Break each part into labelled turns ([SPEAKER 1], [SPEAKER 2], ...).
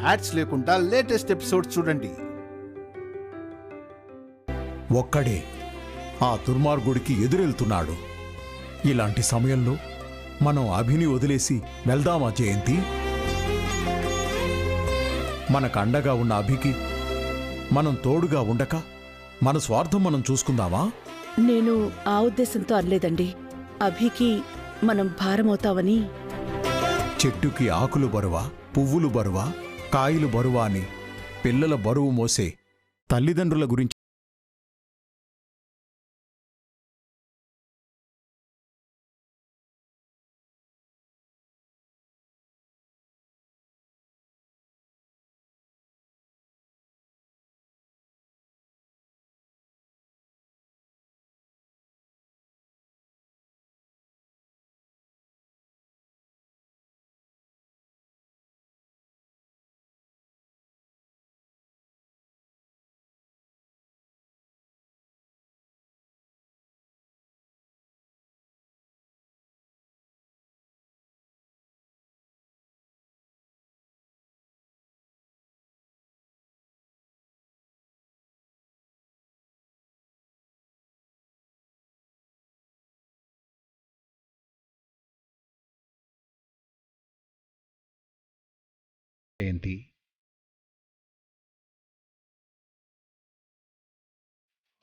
[SPEAKER 1] Ads లేకుండా latest episode చూడండి.
[SPEAKER 2] ఒక్కడే ఆ దుర్మార్గుడికి ఎదురెళ్తున్నాడు. ఇలాంటి సమయంలో మనం అభిని వదిలేసి వెళ్దామా జయంతి? మనకు అండగా ఉన్న అభికి మనం తోడుగా ఉండక మన స్వార్థం మనం చూసుకుందామా?
[SPEAKER 3] నేను ఆ ఉద్దేశంతో అనలేదండి. అభికి మనం భారమవుతామని.
[SPEAKER 2] చెట్టుకి ఆకులు బరువా, పువ్వులు బరువా, కాయలు బరువా అని పిల్లల బరువు మోసే తల్లిదండ్రుల గురించి
[SPEAKER 4] జయంతి,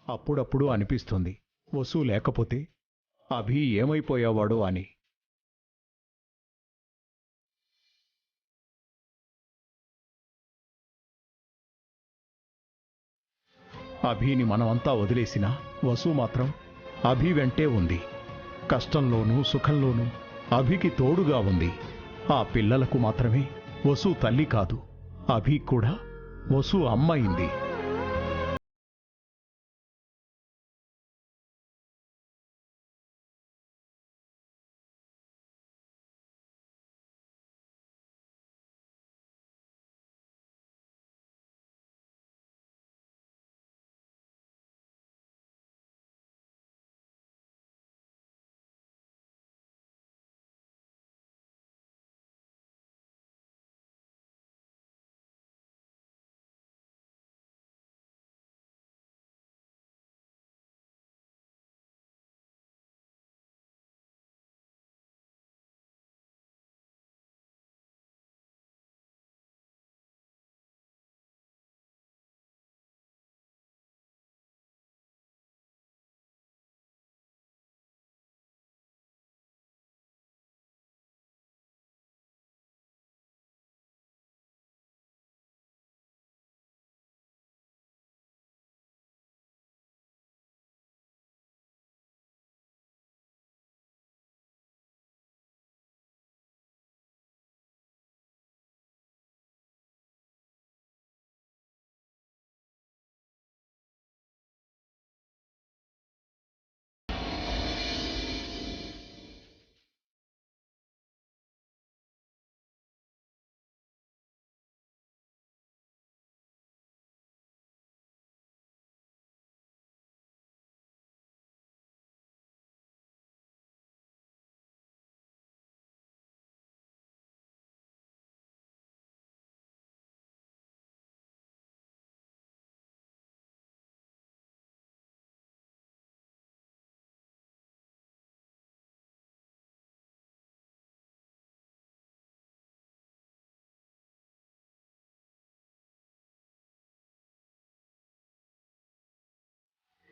[SPEAKER 4] అప్పుడప్పుడు అనిపిస్తుంది వసు లేకపోతే అభి ఏమైపోయేవాడో అని. అభిని మనమంతా వదిలేసినా వసు మాత్రం అభి వెంటే ఉంది. కష్టంలోనూ సుఖంలోనూ అభికి తోడుగా ఉంది. ఆ పిల్లలకు మాత్రమే వసు తల్లి కాదు, అభి కూడా వసు అమ్మైంది.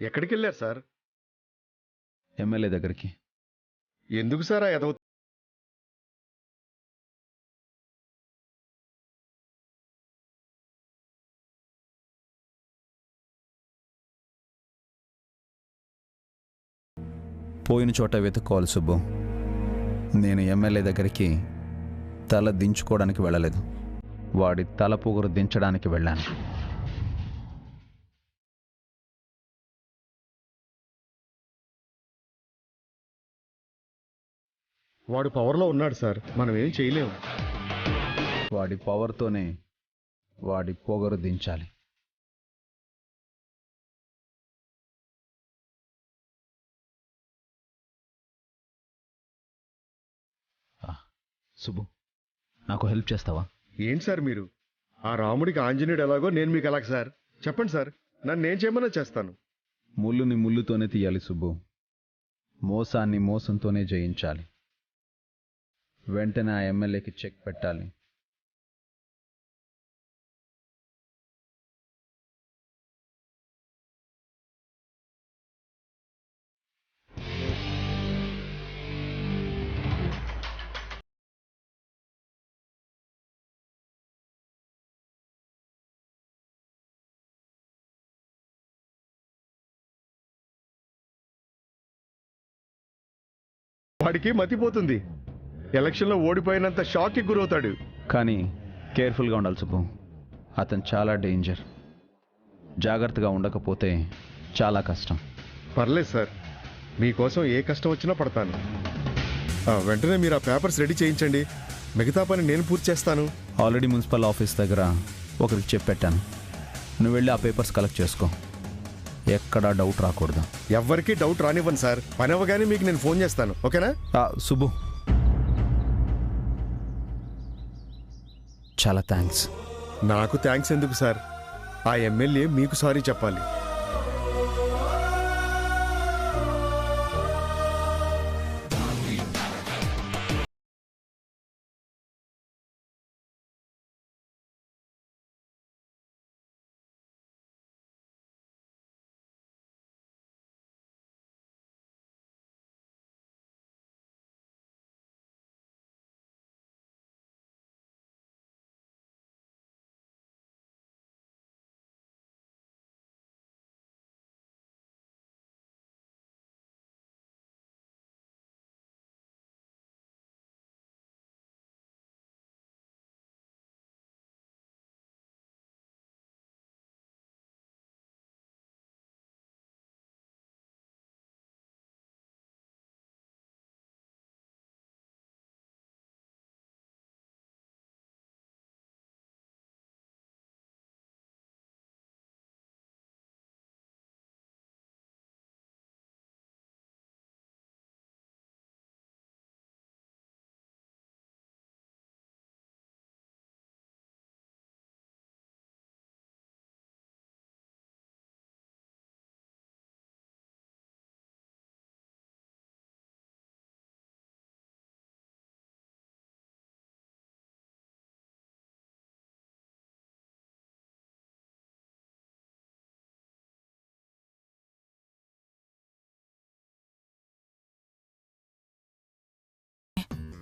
[SPEAKER 5] ఎక్కడికి వెళ్ళారు సార్?
[SPEAKER 4] ఎమ్మెల్యే దగ్గరికి.
[SPEAKER 5] ఎందుకు సార్ ఆ ఎదవ?
[SPEAKER 4] పోయిన చోట వెతుక్కోవాలి సుబ్బు. నేను ఎమ్మెల్యే దగ్గరికి తల దించుకోవడానికి వెళ్ళలేదు, వాడి తల పొగరు దించడానికి వెళ్ళాను.
[SPEAKER 5] వాడు పవర్లో ఉన్నాడు సార్, మనం ఏం చేయలేము.
[SPEAKER 4] వాడి పవర్తోనే వాడి పొగరు దించాలి. సుబ్బు, నాకు హెల్ప్ చేస్తావా?
[SPEAKER 5] ఏంటి సార్ మీరు? ఆ రాముడికి ఆంజనేయుడు ఎలాగో నేను మీకు ఎలాగ సార్? చెప్పండి సార్, నన్ను నేను చేయమన్నా చేస్తాను.
[SPEAKER 6] ముళ్ళుని ముళ్ళుతోనే తీయాలి సుబ్బు. మోసాన్ని మోసంతోనే జయించాలి. వెంటనే ఆ ఎమ్మెల్యేకి చెక్ పెట్టాలి.
[SPEAKER 5] వాడికి మతిపోతుంది. ఎలక్షన్లో ఓడిపోయినంత షాక్కి గురవుతాడు.
[SPEAKER 6] కానీ కేర్ఫుల్గా ఉండాలి సుబ్బు. అతను చాలా డేంజర్. జాగ్రత్తగా ఉండకపోతే చాలా కష్టం.
[SPEAKER 5] పర్లేదు సార్, మీకోసం ఏ కష్టం వచ్చినా పడతాను. వెంటనే మీరు ఆ పేపర్స్ రెడీ చేయించండి. మిగతా పని నేను పూర్తి చేస్తాను.
[SPEAKER 6] ఆల్రెడీ మున్సిపల్ ఆఫీస్ దగ్గర ఒకరికి చెప్పెట్టాను. నువ్వు వెళ్ళి ఆ పేపర్స్ కలెక్ట్ చేసుకో. ఎక్కడా డౌట్ రాకూడదు.
[SPEAKER 5] ఎవ్వరికీ డౌట్ రానివ్వను సార్. పని అవ్వగానే మీకు నేను ఫోన్ చేస్తాను, ఓకేనా?
[SPEAKER 6] సుబ్బు, చాలా థ్యాంక్స్.
[SPEAKER 5] నాకు థ్యాంక్స్ ఎందుకు సార్? ఆ ఎమ్మెల్యే మీకు సారీ చెప్పాలి.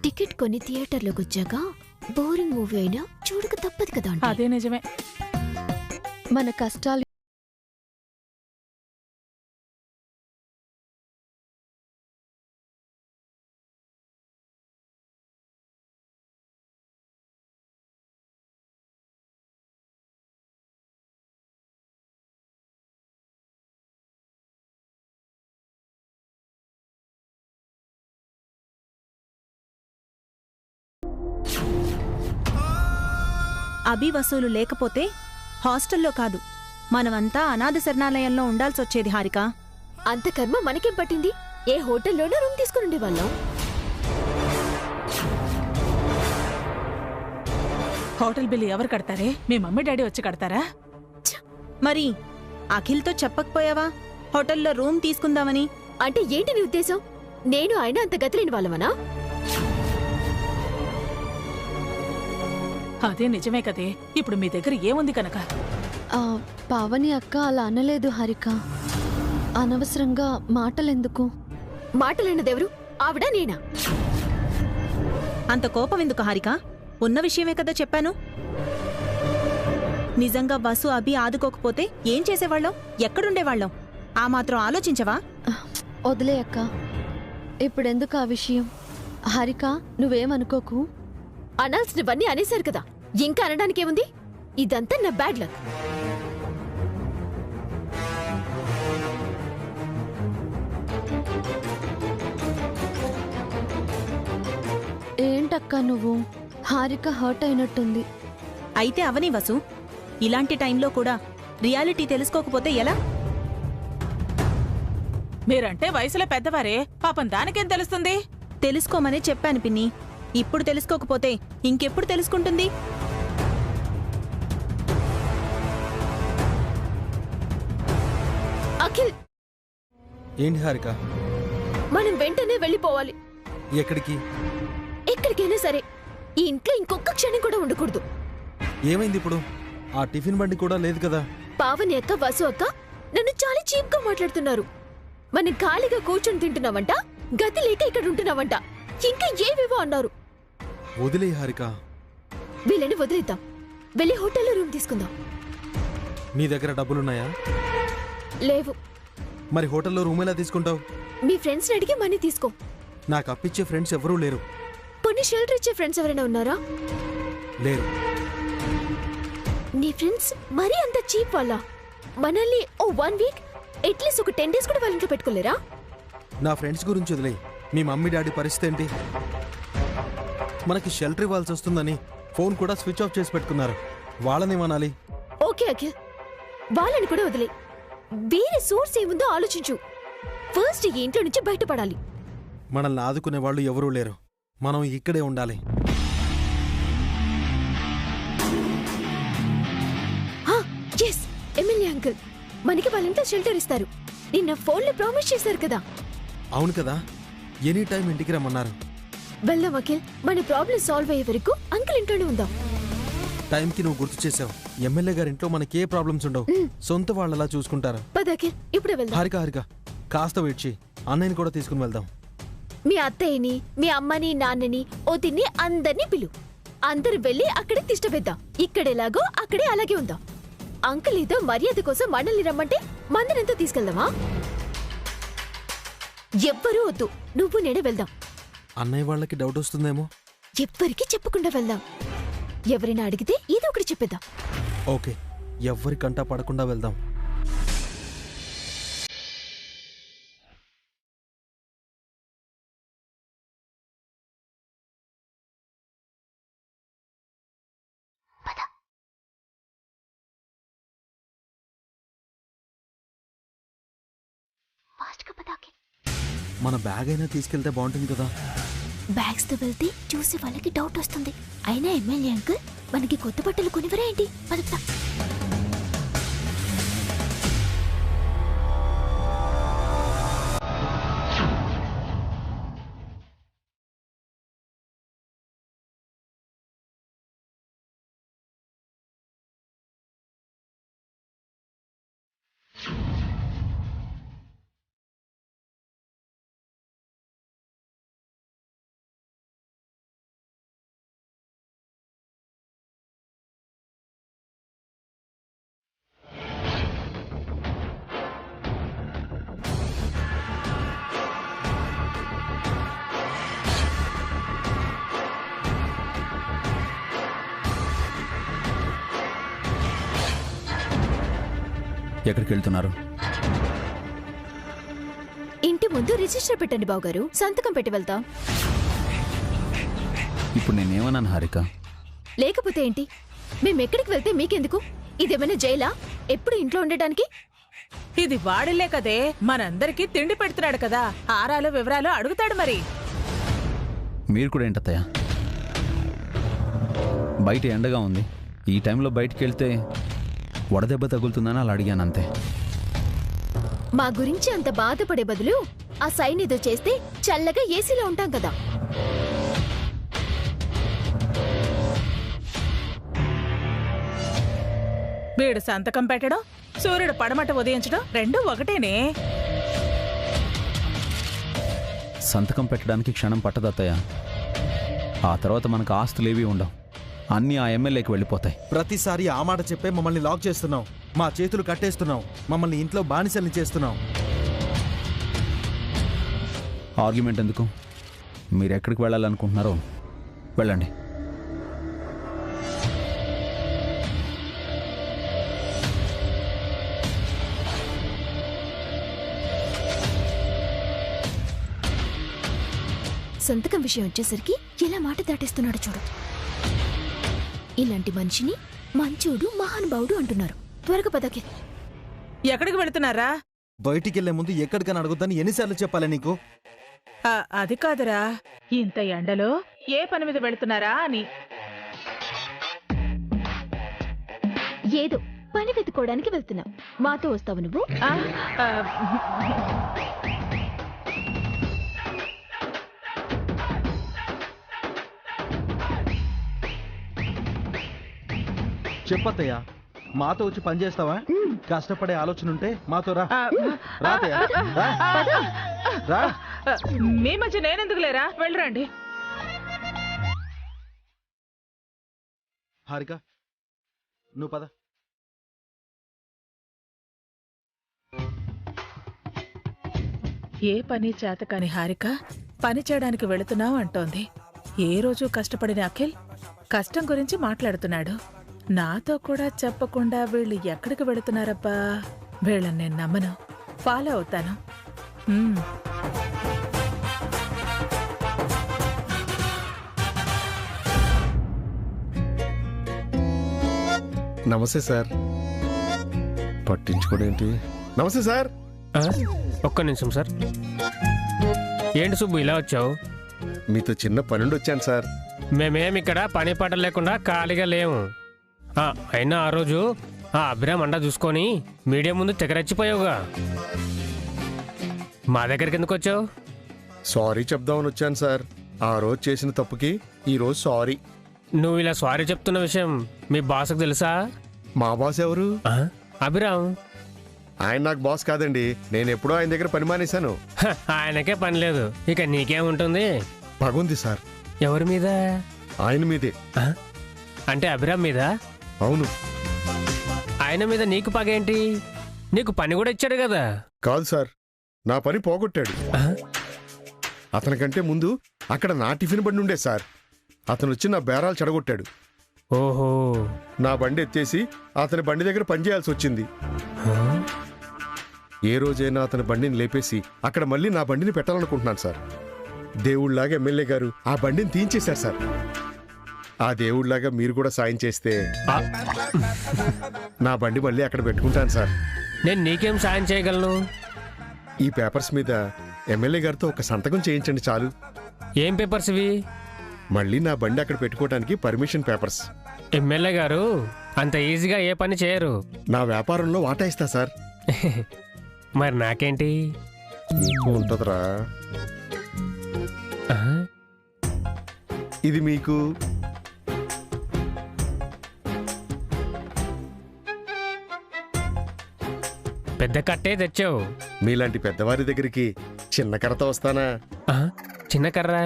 [SPEAKER 7] టికెట్ కొని థియేటర్లోకి వచ్చాక బోరింగ్ మూవీ అయినా చూడక తప్పదు కదా.
[SPEAKER 3] అదే నిజమే.
[SPEAKER 7] మన కష్టాలు
[SPEAKER 8] అభి వసూలు లేకపోతే హాస్టల్లో కాదు, మనమంతా అనాథ శరణాలయంలో ఉండాల్సొచ్చేది హారిక.
[SPEAKER 7] అంత కర్మ మనకేం పట్టింది? ఏ హోటల్లోనూ రూమ్ తీసుకుని ఉండేవాళ్ళం.
[SPEAKER 3] హోటల్ బిల్లు ఎవరు కడతారే? మీ మమ్మీ డాడీ వచ్చి కడతారా?
[SPEAKER 8] మరి అఖిల్తో చెప్పకపోయావా హోటల్లో రూమ్ తీసుకుందామని?
[SPEAKER 7] అంటే ఏంటి నీ ఉద్దేశం? నేను ఆయన అంత గతిలేని వాళ్ళమనా?
[SPEAKER 3] అదే నిజమే కదే. ఇప్పుడు మీ దగ్గర ఏముంది కనుక?
[SPEAKER 7] పావని అక్క అలా అనలేదు హారిక. అనవసరంగా మాటలెందుకు? మాటలన్నదెవరు? ఆవిడ నేనా?
[SPEAKER 8] అంత కోపం ఎందుకు హారిక? ఉన్న విషయమే కదా చెప్పాను. నిజంగా వసు అభి ఆదుకోకపోతే ఏం చేసేవాళ్ళం? ఎక్కడుండేవాళ్ళం? ఆ మాత్రం ఆలోచించవా?
[SPEAKER 7] వదిలే అక్క, ఇప్పుడెందుకు ఆ విషయం? హారిక, నువ్వేమనుకోకు. అనాల్సినవన్నీ అనేశారు కదా, ఇంకా అనడానికేముంది? ఇదంతా నా బ్యాడ్ లక్. ఏంటక్క నువ్వు? హారిక హర్ట్ అయినట్టుంది.
[SPEAKER 8] అయితే అవని వసు, ఇలాంటి టైంలో కూడా రియాలిటీ తెలుసుకోకపోతే ఎలా?
[SPEAKER 3] మీరంటే వయసులో పెద్దవారే, పాపం దానికేం తెలుస్తుంది?
[SPEAKER 8] తెలుసుకోమని చెప్పాను పిన్ని. ఇప్పుడు తెలుసుకోకపోతే ఇంకెప్పుడు తెలుసుకుంటుంది?
[SPEAKER 7] అఖిల్,
[SPEAKER 9] ఏంటి హారిక?
[SPEAKER 7] మనం వెంటనే వెళ్ళిపోవాలి.
[SPEAKER 9] ఎక్కడికి?
[SPEAKER 7] ఎక్కడికైనా సరే. ఈ ఇంట్లో ఇంకొక క్షణం కూడా ఉండకూడదు.
[SPEAKER 9] ఏమైంది ఇప్పుడు? ఆ టిఫిన్ బండి కూడా లేదు కదా.
[SPEAKER 7] పావని అక్క, వసు అక్క నన్ను చాలా చీప్ గా మాట్లాడుతున్నారు. మనం ఖాళీగా కూర్చొని తింటున్నావంట, గతి లేక ఇక్కడ ఉంటున్నావంట, ఇంకా ఏవేవో అన్నారు.
[SPEAKER 9] వదిలే హారిక.
[SPEAKER 7] వీళ్ళని వదిలేద్దాం. వెళ్ళి హోటల్లో రూమ్ తీసుకుందాం.
[SPEAKER 9] నీ దగ్గర డబ్బులున్నాయా?
[SPEAKER 7] లేవు.
[SPEAKER 9] మరి హోటల్లో రూమ్ ఎలా తీసుకుంటావు?
[SPEAKER 7] మీ ఫ్రెండ్స్ అడిగి మనీ తీసుకో.
[SPEAKER 9] నాకు అప్పిచ్చే ఫ్రెండ్స్ ఎవరూ లేరు.
[SPEAKER 7] కొన్ని షెల్టర్ ఇచ్చే ఫ్రెండ్స్ ఎవరైనా ఉన్నారా?
[SPEAKER 9] లేరు.
[SPEAKER 7] నీ ఫ్రెండ్స్ మరీ అంత చీప్ వాళ్ళ? మనల్ని ఓ 1 వీక్ అట్లీస్ట్ ఒక 10 డేస్ కూడా వాళ్ళ ఇంట్లో పెట్టుకోలేరా?
[SPEAKER 9] నా ఫ్రెండ్స్ గురించి వదిలే. మీ మమ్మీ డాడీ పరిస్థితి ఏంటి? మనకి షెల్టర్ ఇవ్వాల్సి వస్తుందని ఫోన్ కూడా స్విచ్ ఆఫ్ చేసి పెట్టుకున్నారు. వాళ్ళనేమనాలి?
[SPEAKER 7] ఓకే అఖిల్, వాళ్ళని కూడా వదిలే. వేరే సోర్స్ ఏముందో ఆలోచించు. ఫస్ట్ ఈ ఇంట్లో నుంచి బయటపడాలి.
[SPEAKER 9] మనల్ని ఆదుకునే వాళ్ళు ఎవరూ లేరు. మనం ఇక్కడే ఉండాలి.
[SPEAKER 7] ఎస్, ఎమ్మెల్యే అంకుల్ మనకి వాళ్ళంతా షెల్టర్ ఇస్తారు. నిన్న ఫోన్లో ప్రామిస్ చేశారు కదా.
[SPEAKER 9] అవును కదా, ఎనీ టైం ఇంటికి రమ్మన్నారు.
[SPEAKER 7] వెళ్దాం అఖిల్. మన ప్రాబ్లం సాల్వ్ అయ్యే వరకు అంకుల్ ఇంట్లోనే ఉందాం.
[SPEAKER 9] టైంకి నువ్వు గుర్తు చేసావు. ఎమ్మెల్యే గారింట్లో మనకి ఏ ప్రాబ్లమ్స్ ఉండవు. సొంత వాళ్ళలా చూసుకుంటారు.
[SPEAKER 7] పద అఖిల్, ఇప్పుడే వెళ్దాం.
[SPEAKER 9] హారిక హారిక, కాస్త వెయిట్ చేయి. అన్నయ్యని కూడా తీసుకుని వెళ్దాం.
[SPEAKER 7] మీ అత్తయ్యని, మీ అమ్మని, నాన్నని, వదిన్ని అందరినీ పిలు. అందరు వెళ్ళి అక్కడే తిష్టవేద్దాం. ఇక్కడెలాగో అక్కడే అలాగే ఉందాం. అంకుల్ ఏదో మర్యాద కోసం మనల్ని రమ్మంటే మందరంతా తీసుకెళ్దామా? ఎవ్వరూ వద్దు, నువ్వు నేనే వెళ్దాం.
[SPEAKER 9] అన్నయ్య వాళ్ళకి డౌట్ వస్తుందేమో.
[SPEAKER 7] ఎవ్వరికి చెప్పకుండా వెళ్దాం. ఎవరైనా అడిగితే ఏదో ఒకటి చెప్పేద్దాం.
[SPEAKER 9] ఓకే, ఎవ్వరికంటా పడకుండా వెళ్దాం. మన బ్యాగ్ అయినా తీసుకెళ్తే బాగుంటుంది కదా.
[SPEAKER 7] బ్యాగ్స్ తో వెళ్తే చూసి వాళ్ళకి డౌట్ వస్తుంది. అయినా ఎమ్మెల్యే అంకుల్ మనకి కొత్త బట్టలు కొనివరా ఏంటి? పద.
[SPEAKER 6] ఎక్కడికి వెళ్తున్నారు?
[SPEAKER 7] ఇంటి ముందు రిజిస్టర్ పెట్టండి బావగారు, సంతకం పెట్టి వెళ్తాం.
[SPEAKER 6] ఇప్పుడు నేనేమన్నాను హారిక?
[SPEAKER 7] లేకపోతే ఏంటి? మేమెక్కడికి వెళ్తే మీకెందుకు? ఇదేమైనా జైలా ఎప్పుడు ఇంట్లో ఉండటానికి?
[SPEAKER 3] ఇది వాడిలే కదే, మనందరికీ తిండి పెడుతున్నాడు కదా, ఆరాలు వివరాలు అడుగుతాడు. మరి
[SPEAKER 6] మీరు కూడా ఏంటత్తయ్య? బయట ఎండగా ఉంది, ఈ టైంలో బయటికి వెళ్తే వడదెబ్బ తగులుతుందని అలా అడిగాను అంతే.
[SPEAKER 7] మా గురించి అంత బాధపడే బదులు ఆ సైన్ ఏదో చేస్తే చల్లగా ఏసీలో ఉంటాం కదా.
[SPEAKER 3] వీడు సంతకం పెట్టడం, సూర్యుడు పడమట ఉదయించడం రెండూ ఒకటేనే.
[SPEAKER 6] సంతకం పెట్టడానికి క్షణం పట్టదత్తయ్య. ఆ తర్వాత మనకు ఆస్తులేవి ఉండవు, అన్నీ ఆ ఎమ్మెల్యేకి వెళ్ళిపోతాయి.
[SPEAKER 9] ప్రతిసారి ఆ మాట చెప్పే మమ్మల్ని లాక్ చేస్తున్నావు. మా చేతులు కట్టేస్తున్నావు. మమ్మల్ని ఇంట్లో బానిసల్ని చేస్తున్నావు.
[SPEAKER 6] ఆర్గ్యుమెంట్ ఎందుకు? మీరు ఎక్కడికి వెళ్ళాలనుకుంటున్నారో వెళ్ళండి.
[SPEAKER 7] సంతకం విషయం వచ్చేసరికి ఎలా మాట దాటేస్తున్నాడు చూడు. ఇలాంటి మనిషిని మంచోడు, మహానుభావుడు అంటున్నారు. త్వరగా పదకి.
[SPEAKER 3] ఎక్కడికి వెళుతున్నారా?
[SPEAKER 9] బయటికి వెళ్లే ముందు ఎక్కడికని అడుగుతాను ఎన్నిసార్లు చెప్పాలి నీకు?
[SPEAKER 3] అది కాదురా, ఇంత ఎండలో ఏ పని మీద వెళుతున్నారా అని.
[SPEAKER 7] ఏదో పని వెతుకోవడానికి వెళ్తున్నాం. మాతో వస్తావు నువ్వు?
[SPEAKER 3] ఆ, ఆ,
[SPEAKER 9] చెప్పత్తయ్యా, మాతో వచ్చి పని చేస్తావా? కష్టపడే ఆలోచన ఉంటే మాతో రా.
[SPEAKER 3] ఆ,
[SPEAKER 9] రాతయ్యా, రా. రా.
[SPEAKER 3] మీ మధ్య నేనెందుకు లేరా? వెళ్ళరండి.
[SPEAKER 9] హారిక, నువ్వు పద.
[SPEAKER 3] ఏ పని చేతకాని హారిక పని చేయడానికి వెళుతున్నావు అంటోంది. ఏ రోజు కష్టపడిన అఖిల్ కష్టం గురించి మాట్లాడుతున్నాడు. నాతో కూడా చెప్పకుండా వీళ్ళు ఎక్కడికి వెళుతున్నారబ్బా? వీళ్ళని నేను నమ్మను, ఫాలో అవుతాను.
[SPEAKER 5] నమస్తే సార్. పట్టించుకోడేంటి? నమస్తే సార్.
[SPEAKER 10] ఒక్క నిమిషం సార్. ఏంటి సుబ్బు ఇలా వచ్చావు?
[SPEAKER 5] మీతో చిన్న పనుండి వచ్చాను సార్.
[SPEAKER 10] మేమేమి ఇక్కడ పని పాట లేకుండా ఖాళీగా లేము. అయినా ఆ రోజు ఆ అభిరామ్ అండా చూసుకొని మీడియా ముందు తెగరచ్చిపోయావుగా. మా దగ్గరికి ఎందుకు వచ్చావు?
[SPEAKER 5] సారీ చెప్దామని వచ్చాను సార్. ఆ రోజు చేసిన తప్పుకి ఈ రోజు సారీ.
[SPEAKER 10] నువ్వు ఇలా సారీ చెప్తున్న విషయం మీ బాస్కి తెలుసా?
[SPEAKER 5] మా బాస్ ఎవరు?
[SPEAKER 10] అభిరామ్.
[SPEAKER 5] ఆయన నాకు బాస్ కాదండి. నేను ఎప్పుడో ఆయన దగ్గర పని మానేశాను.
[SPEAKER 10] ఆయనకే పని లేదు, ఇక నీకేముంటుంది?
[SPEAKER 5] పగుంది సార్.
[SPEAKER 10] ఎవరి మీద?
[SPEAKER 5] ఆయన మీదే.
[SPEAKER 10] అంటే అభిరామ్ మీద?
[SPEAKER 5] అవును.
[SPEAKER 10] ఆయన మీద నీకు పగేంటి? నీకు పని కూడా ఇచ్చాడు కదా.
[SPEAKER 5] కాదు సార్, నా పని పోగొట్టాడు. అతనికంటే ముందు అక్కడ నా టిఫిన్ బండి ఉండే సార్. అతను వచ్చి నా బేరాలు చెడగొట్టాడు.
[SPEAKER 10] ఓహో.
[SPEAKER 5] నా బండి ఎత్తేసి అతని బండి దగ్గర పనిచేయాల్సి వచ్చింది. ఏ రోజైనా అతని బండిని లేపేసి అక్కడ మళ్ళీ నా బండిని పెట్టాలనుకుంటున్నాను సార్. దేవుళ్లాగా ఎమ్మెల్యే గారు ఆ బండిని తీయించేశారు సార్. ఆ దేవుళ్లాగా మీరు కూడా సాయం చేస్తే నా బండి మళ్ళీ అక్కడ పెట్టుకుంటాను సార్.
[SPEAKER 10] నేను నీకేం సాయం చేయగలను?
[SPEAKER 5] ఈ పేపర్స్ మీద ఎమ్మెల్యే గారితో ఒక సంతకం చేయించండి చాలు.
[SPEAKER 10] ఏం పేపర్స్ ఇవి?
[SPEAKER 5] మళ్ళీ నా బండి అక్కడ పెట్టుకోవడానికి పర్మిషన్ పేపర్స్.
[SPEAKER 10] ఎమ్మెల్యే గారు అంత ఈజీగా ఏ పని చేయరు.
[SPEAKER 5] నా వ్యాపారంలో వాటా ఇస్తా సార్.
[SPEAKER 10] మరి నాకేంటి?
[SPEAKER 5] నీకు ఉంటదిరా. ఇది మీకు.
[SPEAKER 10] పెద్ద కట్టే తెచ్చావు.
[SPEAKER 5] మీలాంటి పెద్దవారి దగ్గరికి చిన్న కర్రతో వస్తానా?
[SPEAKER 10] చిన్న కర్ర?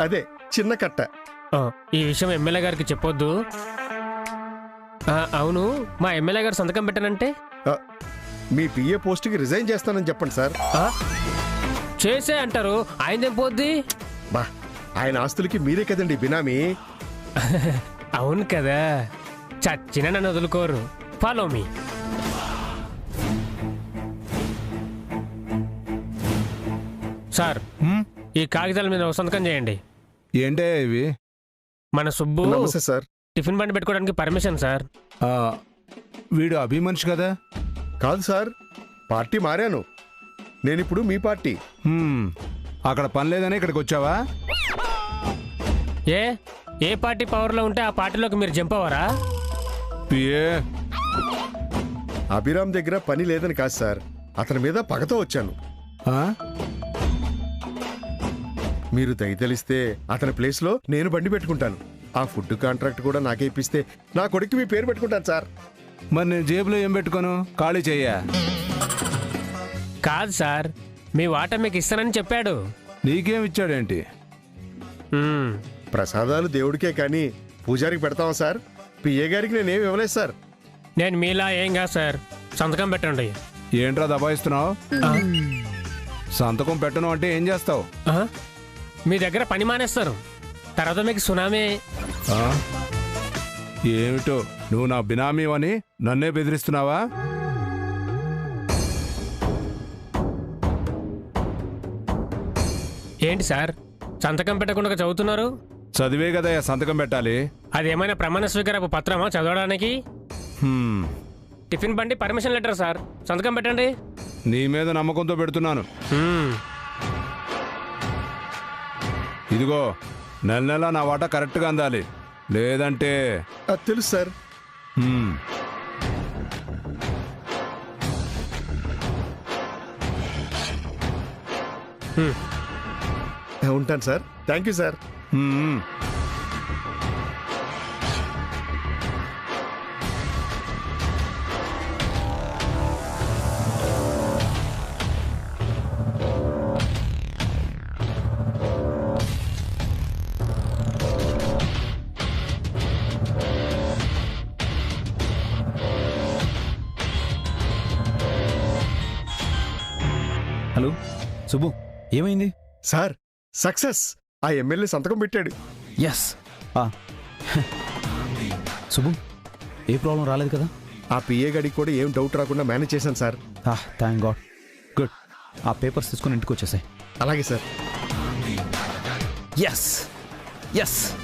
[SPEAKER 5] అదే చిన్న కట్ట.
[SPEAKER 10] ఈ విషయం ఎమ్మెల్యే గారికి చెప్పొద్దు. అవును, మా ఎమ్మెల్యే గారు సంతకం పెట్టానంటే?
[SPEAKER 5] మీ పిఏ పోస్ట్కి రిజైన్ చేస్తానని చెప్పండి సార్.
[SPEAKER 10] చేసే అంటారు, ఆయనదేం పోద్ది?
[SPEAKER 5] బా, ఆయన ఆస్తులకి మీరే కదండి బినామీ.
[SPEAKER 10] అవును కదా, చచ్చిన నన్ను వదులుకోరు. Follow me. సార్, ఈ కాగితాల మీద ఒక సంతకం చేయండి.
[SPEAKER 2] ఏంటే ఇవి?
[SPEAKER 10] మన సుబ్బు
[SPEAKER 5] నమస్తే సార్.
[SPEAKER 10] టిఫిన్ బండి పెట్టుకోవడానికి పర్మిషన్ సార్.
[SPEAKER 2] వీడు అభిమనిషి కదా?
[SPEAKER 5] కాదు సార్, పార్టీ మారాను. నేనిప్పుడు మీ పార్టీ.
[SPEAKER 2] అక్కడ పని లేదని ఇక్కడికి వచ్చావా?
[SPEAKER 10] ఏ పార్టీ పవర్లో ఉంటే ఆ పార్టీలోకి మీరు జంప్ అవ్వరా?
[SPEAKER 5] అభిరామ్ దగ్గర పని లేదని కాదు సార్, అతని మీద పగతో వచ్చాను. మీరు దయతలిస్తే అతని ప్లేస్లో నేను బండి పెట్టుకుంటాను. ఆ ఫుడ్ కాంట్రాక్ట్ కూడా నాకే ఇప్పిస్తే నా కొడుకు మీ పేరు పెట్టుకుంటాను సార్.
[SPEAKER 2] మరి నేను జేబులో ఏం పెట్టుకోను? ఖాళీ చెయ్యా?
[SPEAKER 10] కాదు సార్, మీ వాటా మీకు ఇస్తానని చెప్పాడు.
[SPEAKER 2] నీకేం ఇచ్చాడేంటి?
[SPEAKER 5] ప్రసాదాలు దేవుడికే కానీ పూజారికి పెడతావా సార్? పిఏ గారికి నేనేం ఇవ్వలేదు సార్.
[SPEAKER 10] నేను మీలా ఏం కాదు సార్. సంతకం పెట్టండి.
[SPEAKER 2] ఏంట్రా దబాయిస్తున్నావు? సంతకం పెట్టను అంటే ఏం చేస్తావు?
[SPEAKER 10] మీ దగ్గర పని మానేస్తారు, తర్వాత మీకు సునామీ.
[SPEAKER 2] ఏమిటో నువ్వు నా బినామీ అని నన్నే బెదిరిస్తున్నావా?
[SPEAKER 10] ఏంటి సార్, సంతకం పెట్టకుండా చదువుతున్నారు?
[SPEAKER 2] చదివే కదా సంతకం పెట్టాలి.
[SPEAKER 10] అదేమైనా ప్రమాణ స్వీకారపు పత్రమా చదవడానికి? టిఫిన్ బండి పర్మిషన్ లెటర్ సార్, సంతకం పెట్టండి.
[SPEAKER 2] నీ మీద నమ్మకంతో పెడుతున్నాను. ఇదిగో, నెల నెల నా వాటా కరెక్ట్గా అందాలి, లేదంటే.
[SPEAKER 5] తెలుసు సార్,
[SPEAKER 2] హ్మ్.
[SPEAKER 5] ఉంటాను సార్. Thank you sir.
[SPEAKER 2] హ్మ్.
[SPEAKER 6] హలో సుబ్బు, ఏమైంది?
[SPEAKER 5] Sir success. ఆ ఎమ్మెల్యే సంతకం పెట్టాడు.
[SPEAKER 6] ఎస్. సుబ్బు, ఏ ప్రాబ్లం రాలేదు కదా?
[SPEAKER 5] ఆ పిఏ గడికి కూడా ఏం డౌట్ రాకుండా మేనేజ్ చేశాను సార్.
[SPEAKER 6] Thank God. గుడ్. ఆ పేపర్స్ తీసుకొని ఇంటికి వచ్చేసాయి.
[SPEAKER 5] అలాగే సార్.
[SPEAKER 6] Yes yes.